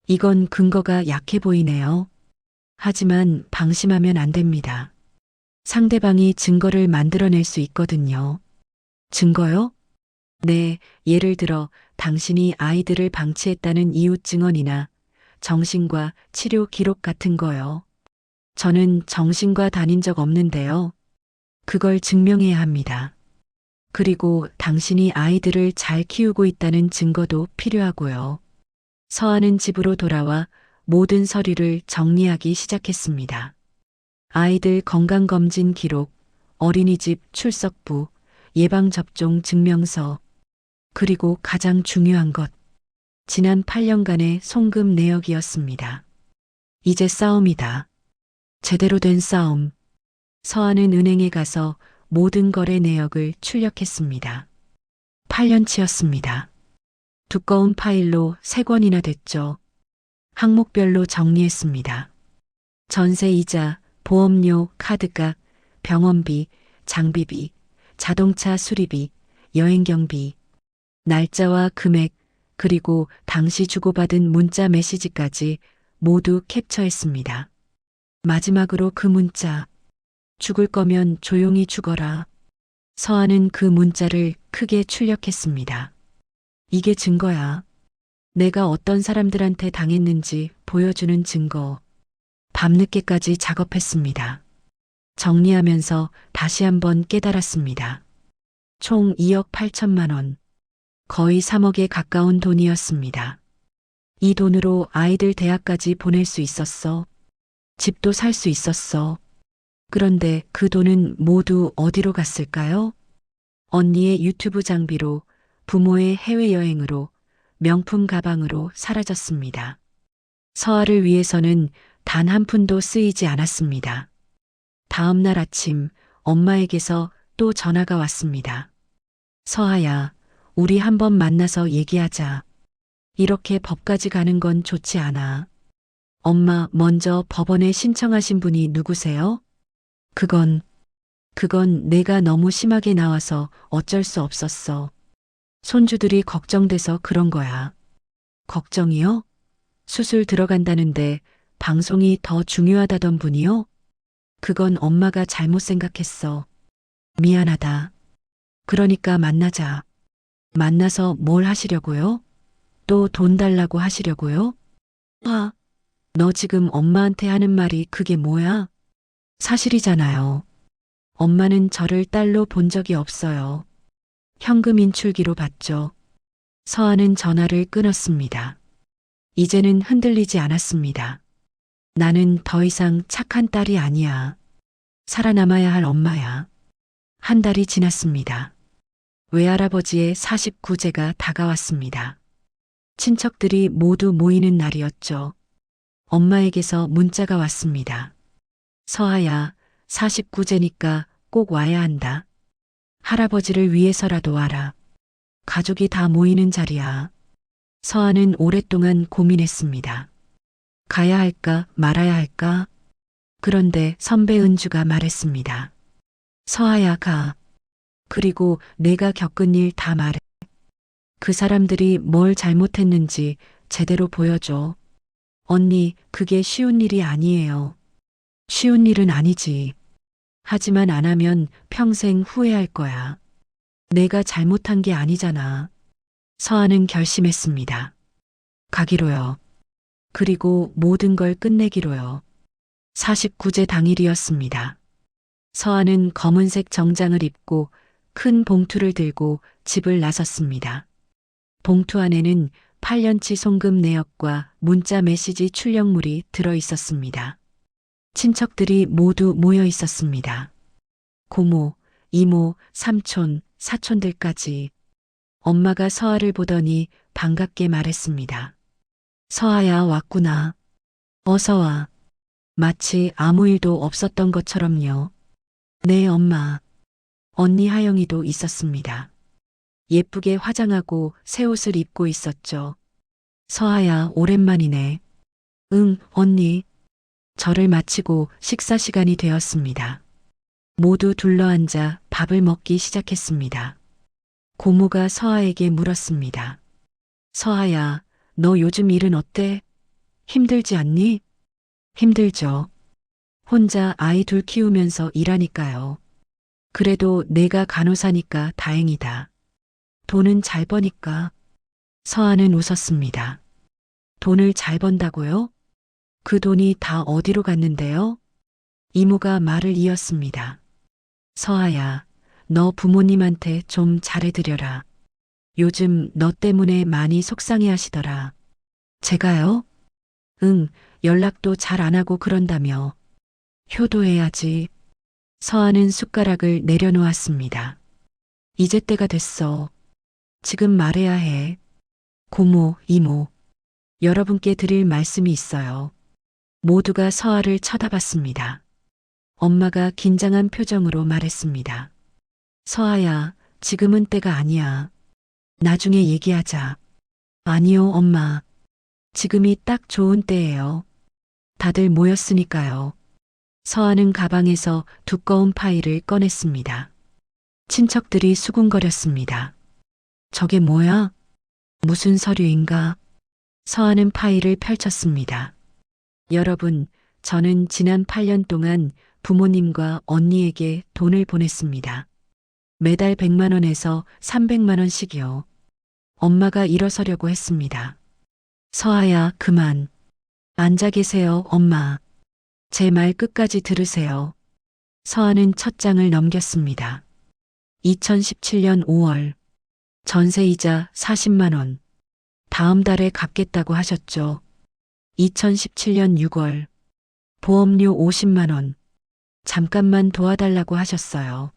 Speaker 1: 이건 근거가 약해 보이네요. 하지만 방심하면 안 됩니다. 상대방이 증거를 만들어낼 수 있거든요. 증거요? 네, 예를 들어 당신이 아이들을 방치했다는 이웃 증언이나 정신과 치료 기록 같은 거요. 저는 정신과 다닌 적 없는데요. 그걸 증명해야 합니다. 그리고 당신이 아이들을 잘 키우고 있다는 증거도 필요하고요. 서아는 집으로 돌아와 모든 서류를 정리하기 시작했습니다. 아이들 건강검진 기록, 어린이집 출석부, 예방접종 증명서, 그리고 가장 중요한 것, 지난 8년간의 송금 내역이었습니다. 이제 싸움이다. 제대로 된 싸움. 서아는 은행에 가서 모든 거래 내역을 출력했습니다. 8년치였습니다. 두꺼운 파일로 3권이나 됐죠. 항목별로 정리했습니다. 전세이자, 보험료, 카드값, 병원비, 장비비, 자동차 수리비, 여행경비, 날짜와 금액, 그리고 당시 주고받은 문자 메시지까지 모두 캡처했습니다. 마지막으로 그 문자. 죽을 거면 조용히 죽어라. 서아는 그 문자를 크게 출력했습니다. 이게 증거야. 내가 어떤 사람들한테 당했는지 보여주는 증거. 밤늦게까지 작업했습니다. 정리하면서 다시 한번 깨달았습니다. 총 2억 8천만 원. 거의 3억에 가까운 돈이었습니다. 이 돈으로 아이들 대학까지 보낼 수 있었어. 집도 살 수 있었어. 그런데 그 돈은 모두 어디로 갔을까요? 언니의 유튜브 장비로, 부모의 해외여행으로, 명품 가방으로 사라졌습니다. 서아를 위해서는 단 한 푼도 쓰이지 않았습니다. 다음 날 아침 엄마에게서 또 전화가 왔습니다. 서아야, 우리 한번 만나서 얘기하자. 이렇게 법까지 가는 건 좋지 않아. 엄마, 먼저 법원에 신청하신 분이 누구세요? 그건 내가 너무 심하게 나와서 어쩔 수 없었어. 손주들이 걱정돼서 그런 거야. 걱정이요? 수술 들어간다는데 방송이 더 중요하다던 분이요? 그건 엄마가 잘못 생각했어. 미안하다. 그러니까 만나자. 만나서 뭘 하시려고요? 또 돈 달라고 하시려고요? 아, 너 지금 엄마한테 하는 말이 그게 뭐야? 사실이잖아요. 엄마는 저를 딸로 본 적이 없어요. 현금 인출기로 봤죠. 서아는 전화를 끊었습니다. 이제는 흔들리지 않았습니다. 나는 더 이상 착한 딸이 아니야. 살아남아야 할 엄마야. 한 달이 지났습니다. 외할아버지의 49제가 다가왔습니다. 친척들이 모두 모이는 날이었죠. 엄마에게서 문자가 왔습니다. 서아야, 49제니까 꼭 와야 한다. 할아버지를 위해서라도 와라. 가족이 다 모이는 자리야. 서아는 오랫동안 고민했습니다. 가야 할까 말아야 할까? 그런데 선배 은주가 말했습니다. 서아야, 가. 그리고 내가 겪은 일 다 말해. 그 사람들이 뭘 잘못했는지 제대로 보여줘. 언니, 그게 쉬운 일이 아니에요. 쉬운 일은 아니지. 하지만 안 하면 평생 후회할 거야. 내가 잘못한 게 아니잖아. 서아는 결심했습니다. 가기로요. 그리고 모든 걸 끝내기로요. 49제 당일이었습니다. 서아는 검은색 정장을 입고 큰 봉투를 들고 집을 나섰습니다. 봉투 안에는 8년치 송금 내역과 문자 메시지 출력물이 들어 있었습니다. 친척들이 모두 모여 있었습니다. 고모, 이모, 삼촌, 사촌들까지. 엄마가 서아를 보더니 반갑게 말했습니다. 서아야, 왔구나. 어서 와. 마치 아무 일도 없었던 것처럼요. 네, 엄마. 언니 하영이도 있었습니다. 예쁘게 화장하고 새 옷을 입고 있었죠. 서아야, 오랜만이네. 응, 언니. 절을 마치고 식사 시간이 되었습니다. 모두 둘러앉아 밥을 먹기 시작했습니다. 고모가 서아에게 물었습니다. 서아야, 너 요즘 일은 어때? 힘들지 않니? 힘들죠. 혼자 아이 둘 키우면서 일하니까요. 그래도 내가 간호사니까 다행이다. 돈은 잘 버니까. 서아는 웃었습니다. 돈을 잘 번다고요? 그 돈이 다 어디로 갔는데요? 이모가 말을 이었습니다. 서아야, 너 부모님한테 좀 잘해드려라. 요즘 너 때문에 많이 속상해 하시더라. 제가요? 응, 연락도 잘 안 하고 그런다며. 효도해야지. 서아는 숟가락을 내려놓았습니다. 이제 때가 됐어. 지금 말해야 해. 고모, 이모. 여러분께 드릴 말씀이 있어요. 모두가 서아를 쳐다봤습니다. 엄마가 긴장한 표정으로 말했습니다. 서아야, 지금은 때가 아니야. 나중에 얘기하자. 아니요, 엄마. 지금이 딱 좋은 때예요. 다들 모였으니까요. 서아는 가방에서 두꺼운 파일을 꺼냈습니다. 친척들이 수군거렸습니다. 저게 뭐야? 무슨 서류인가? 서아는 파일을 펼쳤습니다. 여러분, 저는 지난 8년 동안 부모님과 언니에게 돈을 보냈습니다. 매달 100만 원에서 300만 원씩이요. 엄마가 일어서려고 했습니다. 서아야, 그만. 앉아 계세요, 엄마. 제 말 끝까지 들으세요. 서아는 첫 장을 넘겼습니다. 2017년 5월. 전세이자 40만 원. 다음 달에 갚겠다고 하셨죠. 2017년 6월. 보험료 50만 원. 잠깐만 도와달라고 하셨어요.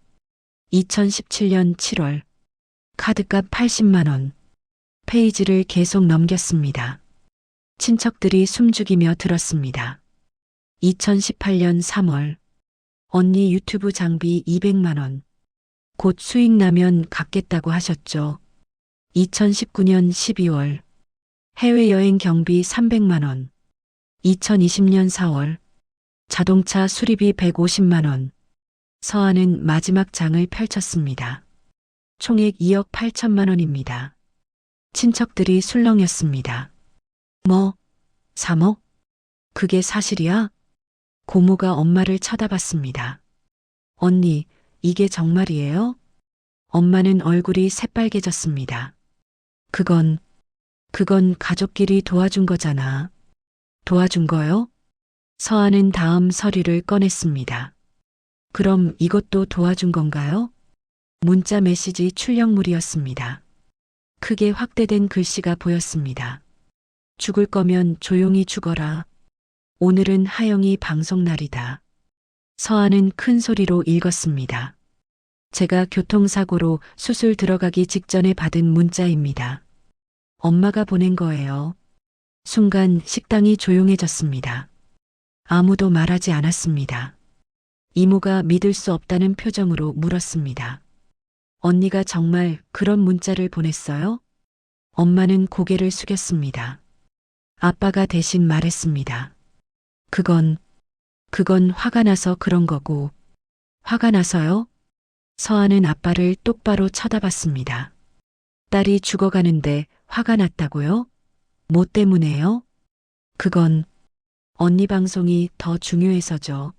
Speaker 1: 2017년 7월. 카드값 80만 원. 페이지를 계속 넘겼습니다. 친척들이 숨죽이며 들었습니다. 2018년 3월. 언니 유튜브 장비 200만 원. 곧 수익 나면 갚겠다고 하셨죠. 2019년 12월. 해외여행 경비 300만 원. 2020년 4월. 자동차 수리비 150만 원. 서한은 마지막 장을 펼쳤습니다. 총액 2억 8천만 원입니다. 친척들이 술렁였습니다. 뭐? 3억? 그게 사실이야? 고모가 엄마를 쳐다봤습니다. 언니, 이게 정말이에요? 엄마는 얼굴이 새빨개졌습니다. 그건 가족끼리 도와준 거잖아. 도와준 거요? 서한은 다음 서류를 꺼냈습니다. 그럼 이것도 도와준 건가요? 문자 메시지 출력물이었습니다. 크게 확대된 글씨가 보였습니다. 죽을 거면 조용히 죽어라. 오늘은 하영이 방송 날이다. 서한은 큰 소리로 읽었습니다. 제가 교통사고로 수술 들어가기 직전에 받은 문자입니다. 엄마가 보낸 거예요. 순간 식당이 조용해졌습니다. 아무도 말하지 않았습니다. 이모가 믿을 수 없다는 표정으로 물었습니다. 언니가 정말 그런 문자를 보냈어요? 엄마는 고개를 숙였습니다. 아빠가 대신 말했습니다. 그건 화가 나서 그런 거고. 화가 나서요? 서한은 아빠를 똑바로 쳐다봤습니다. 딸이 죽어가는데 화가 났다고요? 뭐 때문에요? 그건 언니 방송이 더 중요해서죠.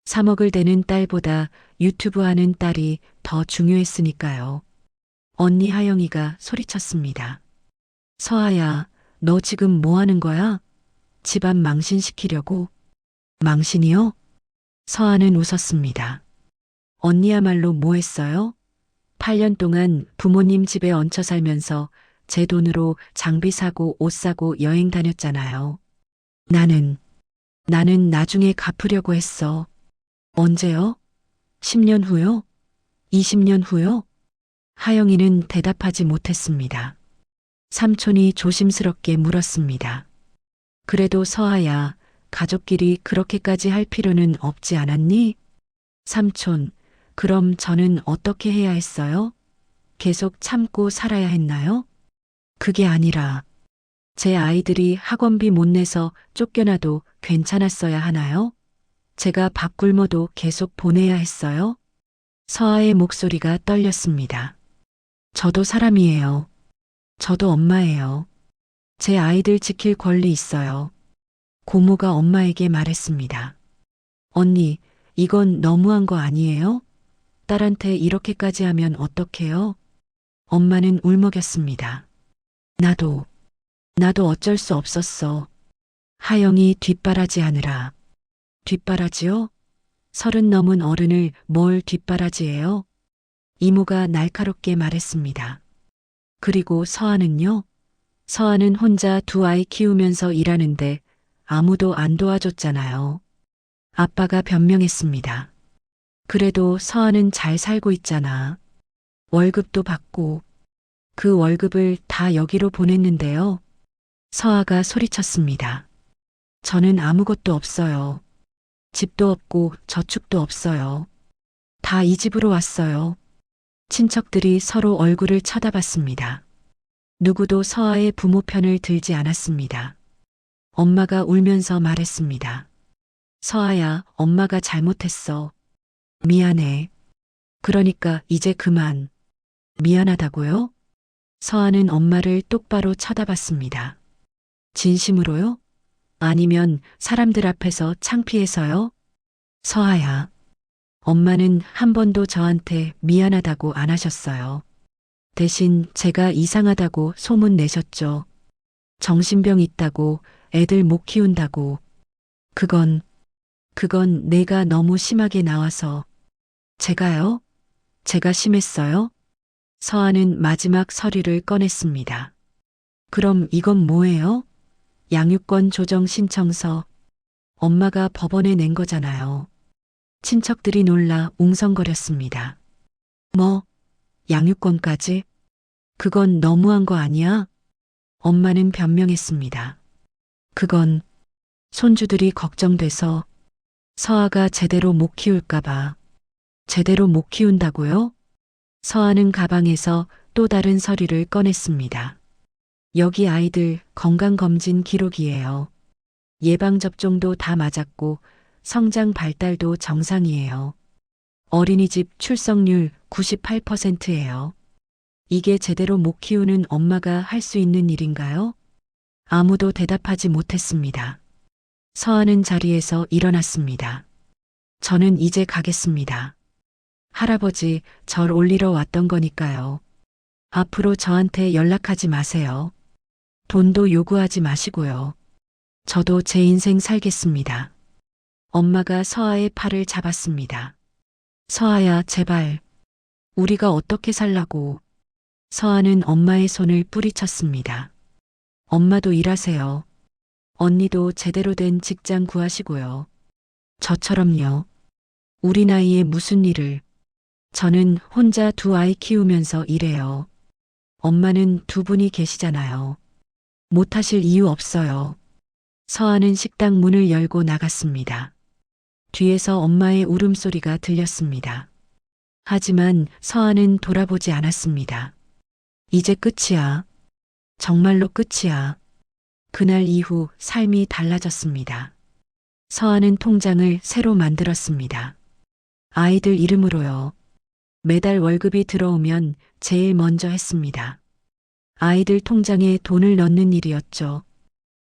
Speaker 1: 3억을 대는 딸보다 유튜브 하는 딸이 더 중요했으니까요. 언니 하영이가 소리쳤습니다. 서아야, 너 지금 뭐 하는 거야? 집안 망신시키려고? 망신이요? 서아는 웃었습니다. 언니야말로 뭐 했어요? 8년 동안 부모님 집에 얹혀 살면서 제 돈으로 장비 사고 옷 사고 여행 다녔잖아요. 나는 나중에 갚으려고 했어. 언제요? 10년 후요? 20년 후요? 하영이는 대답하지 못했습니다. 삼촌이 조심스럽게 물었습니다. 그래도 서아야, 가족끼리 그렇게까지 할 필요는 없지 않았니? 삼촌, 그럼 저는 어떻게 해야 했어요? 계속 참고 살아야 했나요? 그게 아니라, 제 아이들이 학원비 못 내서 쫓겨나도 괜찮았어야 하나요? 제가 밥 굶어도 계속 보내야 했어요? 서아의 목소리가 떨렸습니다. 저도 사람이에요. 저도 엄마예요. 제 아이들 지킬 권리 있어요. 고모가 엄마에게 말했습니다. 언니, 이건 너무한 거 아니에요? 딸한테 이렇게까지 하면 어떡해요? 엄마는 울먹였습니다. 나도 어쩔 수 없었어. 하영이 뒷바라지 하느라. 뒷바라지요? 30 넘은 어른을 뭘 뒷바라지해요? 이모가 날카롭게 말했습니다. 그리고 서아는요? 서아는 혼자 두 아이 키우면서 일하는데 아무도 안 도와줬잖아요. 아빠가 변명했습니다. 그래도 서아는 잘 살고 있잖아. 월급도 받고 그 월급을 다 여기로 보냈는데요. 서아가 소리쳤습니다. 저는 아무것도 없어요. 집도 없고 저축도 없어요. 다 이 집으로 왔어요. 친척들이 서로 얼굴을 쳐다봤습니다. 누구도 서아의 부모 편을 들지 않았습니다. 엄마가 울면서 말했습니다. 서아야, 엄마가 잘못했어. 미안해. 그러니까 이제 그만. 미안하다고요? 서아는 엄마를 똑바로 쳐다봤습니다. 진심으로요? 아니면 사람들 앞에서 창피해서요? 서아야. 엄마는 한 번도 저한테 미안하다고 안 하셨어요. 대신 제가 이상하다고 소문 내셨죠. 정신병 있다고, 애들 못 키운다고. 그건 내가 너무 심하게 나와서. 제가요? 제가 심했어요? 서아는 마지막 서류를 꺼냈습니다. 그럼 이건 뭐예요? 양육권 조정 신청서. 엄마가 법원에 낸 거잖아요. 친척들이 놀라 웅성거렸습니다. 뭐, 양육권까지? 그건 너무한 거 아니야? 엄마는 변명했습니다. 그건 손주들이 걱정돼서 서아가 제대로 못 키울까봐. 제대로 못 키운다고요? 서아는 가방에서 또 다른 서류를 꺼냈습니다. 여기 아이들 건강검진 기록이에요. 예방접종도 다 맞았고 성장 발달도 정상이에요. 어린이집 출석률 98%예요. 이게 제대로 못 키우는 엄마가 할 수 있는 일인가요? 아무도 대답하지 못했습니다. 서아는 자리에서 일어났습니다. 저는 이제 가겠습니다. 할아버지, 절 올리러 왔던 거니까요. 앞으로 저한테 연락하지 마세요. 돈도 요구하지 마시고요. 저도 제 인생 살겠습니다. 엄마가 서아의 팔을 잡았습니다. 서아야, 제발. 우리가 어떻게 살라고. 서아는 엄마의 손을 뿌리쳤습니다. 엄마도 일하세요. 언니도 제대로 된 직장 구하시고요. 저처럼요. 우리 나이에 무슨 일을. 저는 혼자 두 아이 키우면서 일해요. 엄마는 두 분이 계시잖아요. 못하실 이유 없어요. 서아는 식당 문을 열고 나갔습니다. 뒤에서 엄마의 울음소리가 들렸습니다. 하지만 서아는 돌아보지 않았습니다. 이제 끝이야. 정말로 끝이야. 그날 이후 삶이 달라졌습니다. 서아는 통장을 새로 만들었습니다. 아이들 이름으로요. 매달 월급이 들어오면 제일 먼저 했습니다. 아이들 통장에 돈을 넣는 일이었죠.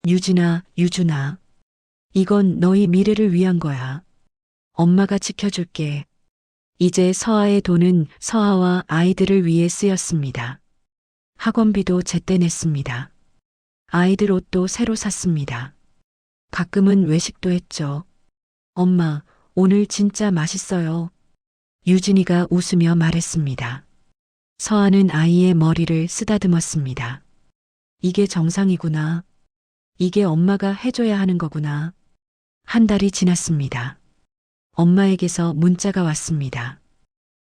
Speaker 1: 유진아, 유준아. 이건 너희 미래를 위한 거야. 엄마가 지켜줄게. 이제 서아의 돈은 서아와 아이들을 위해 쓰였습니다. 학원비도 제때 냈습니다. 아이들 옷도 새로 샀습니다. 가끔은 외식도 했죠. 엄마, 오늘 진짜 맛있어요. 유진이가 웃으며 말했습니다. 서아는 아이의 머리를 쓰다듬었습니다. 이게 정상이구나. 이게 엄마가 해줘야 하는 거구나. 한 달이 지났습니다. 엄마에게서 문자가 왔습니다.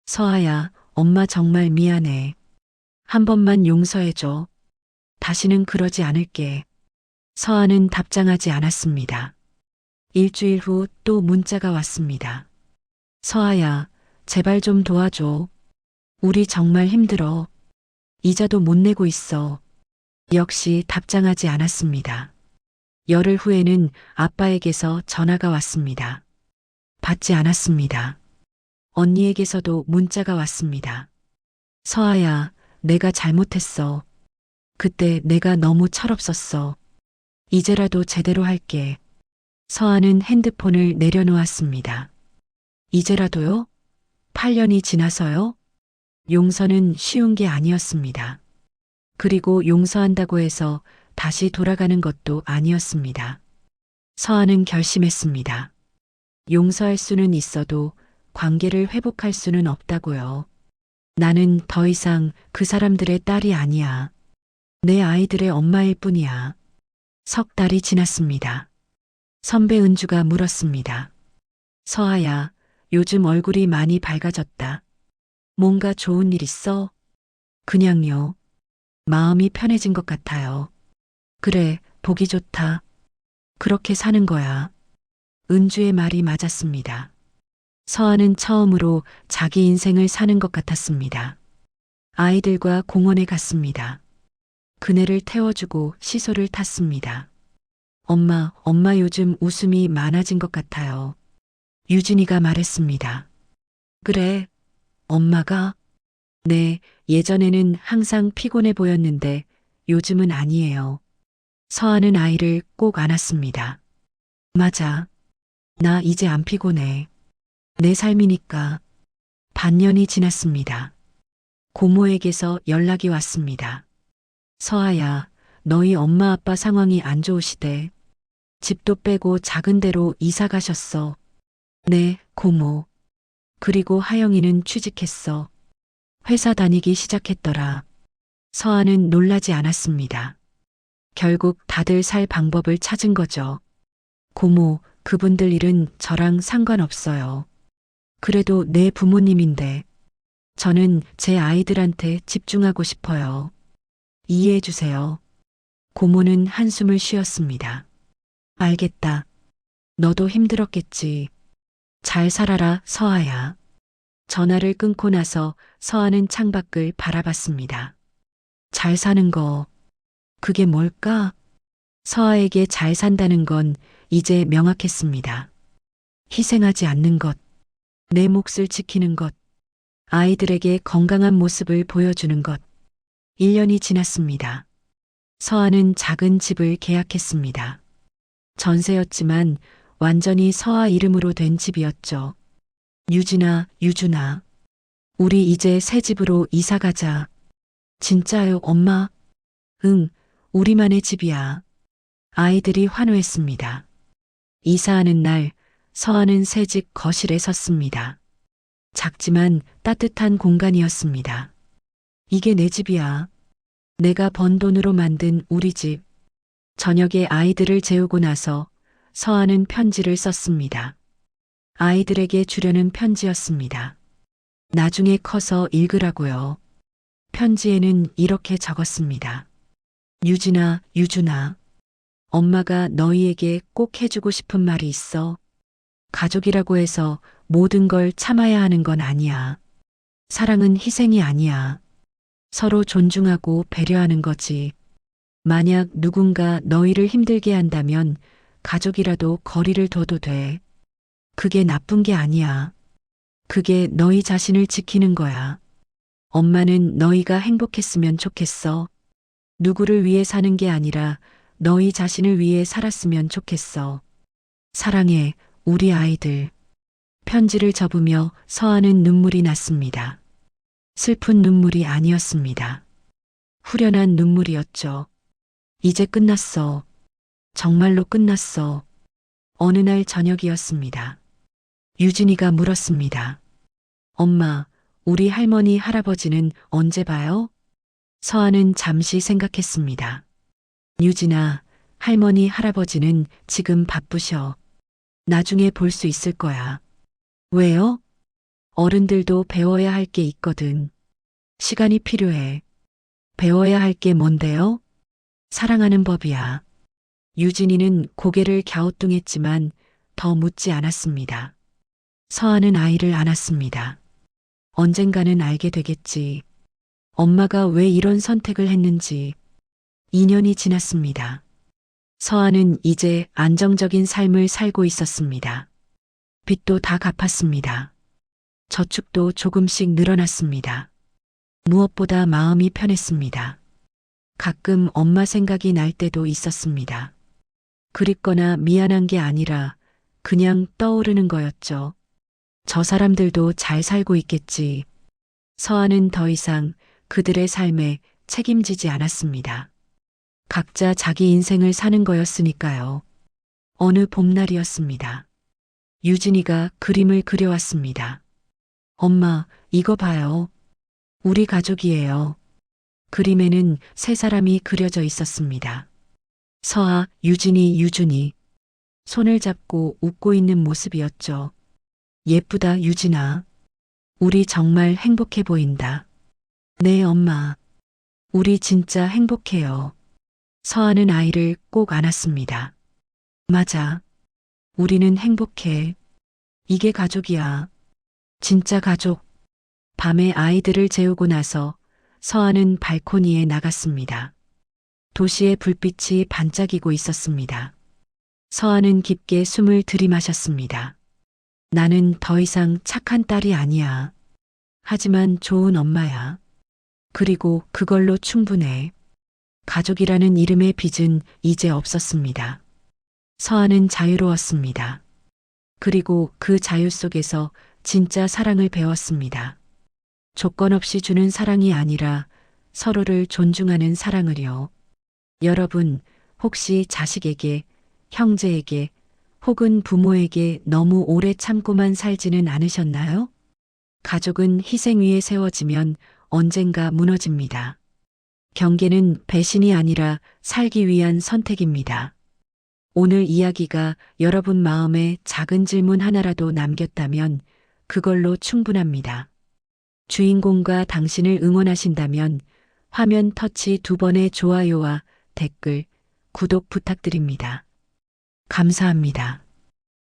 Speaker 1: 서아야, 엄마 정말 미안해. 한 번만 용서해줘. 다시는 그러지 않을게. 서아는 답장하지 않았습니다. 일주일 후 또 문자가 왔습니다. 서아야, 제발 좀 도와줘. 우리 정말 힘들어. 이자도 못 내고 있어. 역시 답장하지 않았습니다. 열흘 후에는 아빠에게서 전화가 왔습니다. 받지 않았습니다. 언니에게서도 문자가 왔습니다. 서아야, 내가 잘못했어. 그때 내가 너무 철없었어. 이제라도 제대로 할게. 서아는 핸드폰을 내려놓았습니다. 이제라도요? 8년이 지나서요? 용서는 쉬운 게 아니었습니다. 그리고 용서한다고 해서 다시 돌아가는 것도 아니었습니다. 서아는 결심했습니다. 용서할 수는 있어도 관계를 회복할 수는 없다고요. 나는 더 이상 그 사람들의 딸이 아니야. 내 아이들의 엄마일 뿐이야. 석 달이 지났습니다. 선배 은주가 물었습니다. 서아야, 요즘 얼굴이 많이 밝아졌다. 뭔가 좋은 일 있어? 그냥요. 마음이 편해진 것 같아요. 그래, 보기 좋다. 그렇게 사는 거야. 은주의 말이 맞았습니다. 서아는 처음으로 자기 인생을 사는 것 같았습니다. 아이들과 공원에 갔습니다. 그네를 태워주고 시소를 탔습니다. 엄마 요즘 웃음이 많아진 것 같아요. 유진이가 말했습니다. 그래, 엄마가? 네, 예전에는 항상 피곤해 보였는데 요즘은 아니에요. 서아는 아이를 꼭 안았습니다. 맞아. 나 이제 안 피곤해. 내 삶이니까. 반년이 지났습니다. 고모에게서 연락이 왔습니다. 서아야, 너희 엄마 아빠 상황이 안 좋으시대. 집도 빼고 작은 데로 이사 가셨어. 네, 고모. 그리고 하영이는 취직했어. 회사 다니기 시작했더라. 서아는 놀라지 않았습니다. 결국 다들 살 방법을 찾은 거죠. 고모, 그분들 일은 저랑 상관없어요. 그래도 내 부모님인데 저는 제 아이들한테 집중하고 싶어요. 이해해 주세요. 고모는 한숨을 쉬었습니다. 알겠다. 너도 힘들었겠지. 잘 살아라, 서아야. 전화를 끊고 나서 서아는 창밖을 바라봤습니다. 잘 사는 거, 그게 뭘까? 서아에게 잘 산다는 건 이제 명확했습니다. 희생하지 않는 것, 내 몫을 지키는 것, 아이들에게 건강한 모습을 보여주는 것. 1년이 지났습니다. 서아는 작은 집을 계약했습니다. 전세였지만 완전히 서아 이름으로 된 집이었죠. 유진아, 유준아. 우리 이제 새 집으로 이사 가자. 진짜요, 엄마? 응, 우리만의 집이야. 아이들이 환호했습니다. 이사하는 날, 서아는 새 집 거실에 섰습니다. 작지만 따뜻한 공간이었습니다. 이게 내 집이야. 내가 번 돈으로 만든 우리 집. 저녁에 아이들을 재우고 나서 서아는 편지를 썼습니다. 아이들에게 주려는 편지였습니다. 나중에 커서 읽으라고요. 편지에는 이렇게 적었습니다. 유진아, 유준아. 엄마가 너희에게 꼭 해주고 싶은 말이 있어. 가족이라고 해서 모든 걸 참아야 하는 건 아니야. 사랑은 희생이 아니야. 서로 존중하고 배려하는 거지. 만약 누군가 너희를 힘들게 한다면 가족이라도 거리를 둬도 돼. 그게 나쁜 게 아니야. 그게 너희 자신을 지키는 거야. 엄마는 너희가 행복했으면 좋겠어. 누구를 위해 사는 게 아니라 너희 자신을 위해 살았으면 좋겠어. 사랑해, 우리 아이들. 편지를 접으며 서아는 눈물이 났습니다. 슬픈 눈물이 아니었습니다. 후련한 눈물이었죠. 이제 끝났어. 정말로 끝났어. 어느 날 저녁이었습니다. 유진이가 물었습니다. 엄마, 우리 할머니, 할아버지는 언제 봐요? 서아는 잠시 생각했습니다. 유진아, 할머니, 할아버지는 지금 바쁘셔. 나중에 볼 수 있을 거야. 왜요? 어른들도 배워야 할 게 있거든. 시간이 필요해. 배워야 할 게 뭔데요? 사랑하는 법이야. 유진이는 고개를 갸우뚱했지만 더 묻지 않았습니다. 서아는 아이를 안았습니다. 언젠가는 알게 되겠지. 엄마가 왜 이런 선택을 했는지. 2년이 지났습니다. 서아는 이제 안정적인 삶을 살고 있었습니다. 빚도 다 갚았습니다. 저축도 조금씩 늘어났습니다. 무엇보다 마음이 편했습니다. 가끔 엄마 생각이 날 때도 있었습니다. 그립거나 미안한 게 아니라 그냥 떠오르는 거였죠. 저 사람들도 잘 살고 있겠지. 서아는 더 이상 그들의 삶에 책임지지 않았습니다. 각자 자기 인생을 사는 거였으니까요. 어느 봄날이었습니다. 유진이가 그림을 그려왔습니다. 엄마, 이거 봐요. 우리 가족이에요. 그림에는 세 사람이 그려져 있었습니다. 서아, 유진이, 유준이. 손을 잡고 웃고 있는 모습이었죠. 예쁘다, 유진아. 우리 정말 행복해 보인다. 네, 엄마. 우리 진짜 행복해요. 서아는 아이를 꼭 안았습니다. 맞아. 우리는 행복해. 이게 가족이야. 진짜 가족. 밤에 아이들을 재우고 나서 서아는 발코니에 나갔습니다. 도시의 불빛이 반짝이고 있었습니다. 서아는 깊게 숨을 들이마셨습니다. 나는 더 이상 착한 딸이 아니야. 하지만 좋은 엄마야. 그리고 그걸로 충분해. 가족이라는 이름의 빚은 이제 없었습니다. 서아는 자유로웠습니다. 그리고 그 자유 속에서 진짜 사랑을 배웠습니다. 조건 없이 주는 사랑이 아니라 서로를 존중하는 사랑을요. 여러분, 혹시 자식에게, 형제에게, 혹은 부모에게 너무 오래 참고만 살지는 않으셨나요? 가족은 희생 위에 세워지면 언젠가 무너집니다. 경계는 배신이 아니라 살기 위한 선택입니다. 오늘 이야기가 여러분 마음에 작은 질문 하나라도 남겼다면 그걸로 충분합니다. 주인공과 당신을 응원하신다면 화면 터치 2번의 좋아요와 댓글, 구독 부탁드립니다. 감사합니다.